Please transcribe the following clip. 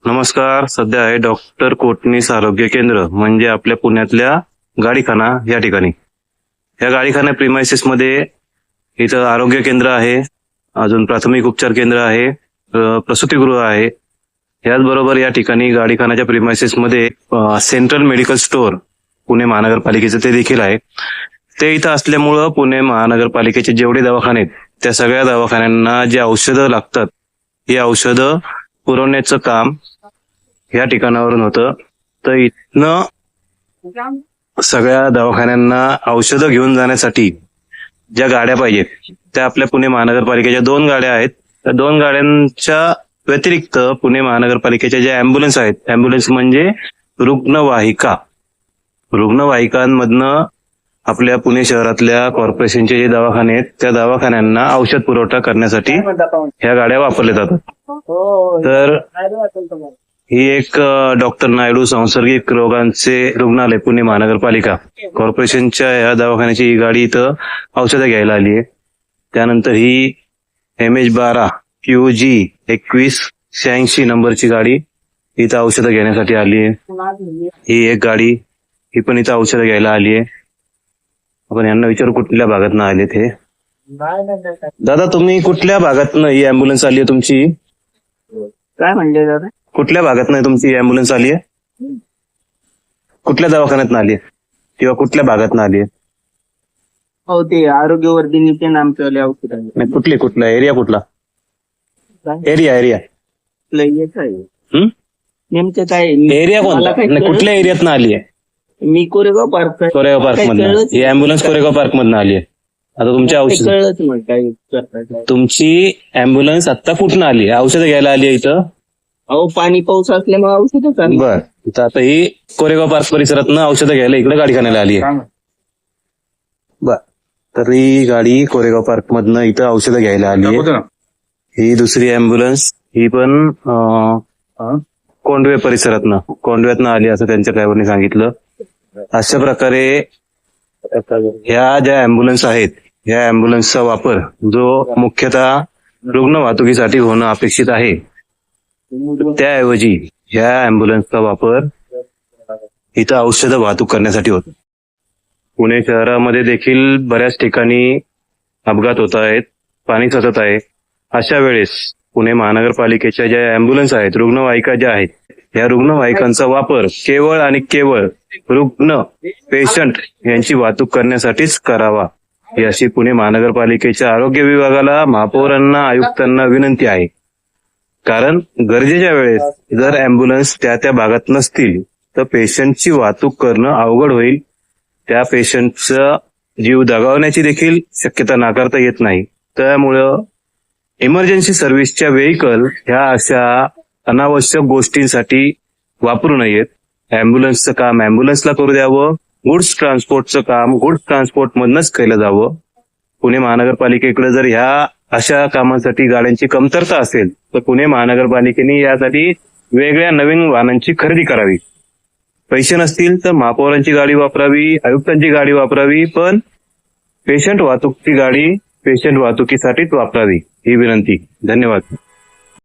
नमस्कार. सध्या आहे डॉक्टर कोटणीस आरोग्य केंद्र म्हणजे आपल्या पुण्यातल्या गाडीखाना या ठिकाणी. या गाडीखाना प्रिमायसिस मध्ये इथं आरोग्य केंद्र आहे, अजून प्राथमिक उपचार केंद्र आहे, प्रसूतीगृह आहे. याचबरोबर या ठिकाणी गाडीखानाच्या प्रिमायसिस मध्ये सेंट्रल मेडिकल स्टोअर पुणे महानगरपालिकेचं ते देखील आहे. ते इथं असल्यामुळं पुणे महानगरपालिकेचे जेवढे दवाखाने आहेत त्या सगळ्या दवाखान्यांना जे औषधं लागतात ही औषधं पुरवण्याचं काम या ठिकाणावरून होतं. तर इथनं सगळ्या दवाखान्यांना औषधं घेऊन जाण्यासाठी ज्या गाड्या पाहिजेत त्या आपल्या पुणे महानगरपालिकेच्या 2 गाड्या आहेत. त्या 2 गाड्यांच्या व्यतिरिक्त पुणे महानगरपालिकेच्या ज्या अँब्युलन्स आहेत, अँब्युलन्स म्हणजे रुग्णवाहिकांमधनं आपल्या पुणे शहरातल्या कॉर्पोरेशनचे जे दवाखाने आहेत त्या दवाखान्यांना औषध पुरवठा करण्यासाठी ह्या गाड्या वापरल्या जातात. तर ही एक डॉक्टर नायडू संसर्गिक रोगांचे रुग्णालय पुणे महानगरपालिका कॉर्पोरेशनच्या या दवाखान्याची ही गाडी इथं औषधं घ्यायला आली आहे. त्यानंतर ही MH12 QG 2186 नंबरची गाडी इथं औषधं घेण्यासाठी आली आहे. ही एक गाडी ही पण इथं औषधं घ्यायला आली आहे. आपण यांना विचारू कुठल्या भागातनं आले ते. दादा, तुम्ही कुठल्या भागातनं ही अँब्युलन्स आली आहे तुमची? काय म्हणले दादा? कुठल्या भागातनं तुमची अँब्युलन्स आली आहे? कुठल्या दवाखान्यातनं आली आहे किंवा कुठल्या भागातनं आली आहे? हो, ते आरोग्यवर्धिनीचे नामचे औषध आहे. नाही, कुठला एरिया कुठला? एरिया नेमकं काय एरिया कोणता? कुठल्या एरियातनं आली आहे? मी कोरेगाव पार्क मधनं. ही अँब्युलन्स कोरेगाव पार्क मधनं आली आहे. आता तुमच्या औषध कळलंच मग काय करताय. तुमची अँब्युलन्स आता कुठनं आली आहे? औषधं घ्यायला आली आहे इथं? अहो, पाणी पाऊस असल्यामुळे औषध बर. इथं आता ही कोरेगाव पार्क परिसरातनं औषधं घ्यायला इकडे गाडीखान्याला आली आहे. बर. तर ही गाडी कोरेगाव पार्क मधनं इथं औषधं घ्यायला आली आहे. ही दुसरी अँब्युलन्स ही पण कोंडवे कोंडव्यातनं आली असं त्यांच्या ड्रायव्हरने सांगितलं. अशा प्रकारे ह्या ज्या अँब्युलन्स आहेत या अँब्युलन्सचा वापर जो मुख्यतः रुग्ण वाहतुकीसाठी होणं अपेक्षित आहे त्याऐवजी ह्या अँब्युलन्सचा वापर इथं औषधं वाहतूक करण्यासाठी होतो. पुणे शहरामध्ये देखील बऱ्याच ठिकाणी अपघात होत आहेत, पाणी साचत आहे. अशा वेळेस पुणे महानगरपालिकेच्या ज्या अँब्युलन्स आहेत, रुग्णवाहिका ज्या आहेत, या रुग्णवाहिकांचा वापर केवळ आणि केवळ पेशंट यांची वाहतूक करण्यासाठीच करावा ही अशी पुणे महानगरपालिकेच्या आरोग्य विभागाला, महापौरांना, आयुक्तांना विनंती आहे. कारण गरजेच्या वेळेस जर अँब्युलन्स त्या भागात नसतील तर पेशंटची वाहतूक करणं अवघड होईल. त्या पेशंटचा जीव दगावण्याची देखील शक्यता नाकारता येत नाही. त्यामुळं इमर्जन्सी सर्व्हिसच्या व्हेकल ह्या अशा अनावश्यक गोष्टींसाठी वापरू नयेत. अँब्युलन्सचं काम अँब्युलन्सला करू द्यावं, गुड्स ट्रान्सपोर्टचं काम गुड्स ट्रान्सपोर्ट मधनच केलं जावं. पुणे महानगरपालिकेकडे जर ह्या अशा कामांसाठी गाड्यांची कमतरता असेल तर पुणे महानगरपालिकेने यासाठी वेगळ्या नवीन वाहनांची खरेदी करावी. पैसे नसतील तर महापौरांची गाडी वापरावी, आयुक्तांची गाडी वापरावी, पण पेशंट वाहतुकीची गाडी पेशंट वाहतुकीसाठीच वापरावी ही विनंती. धन्यवाद.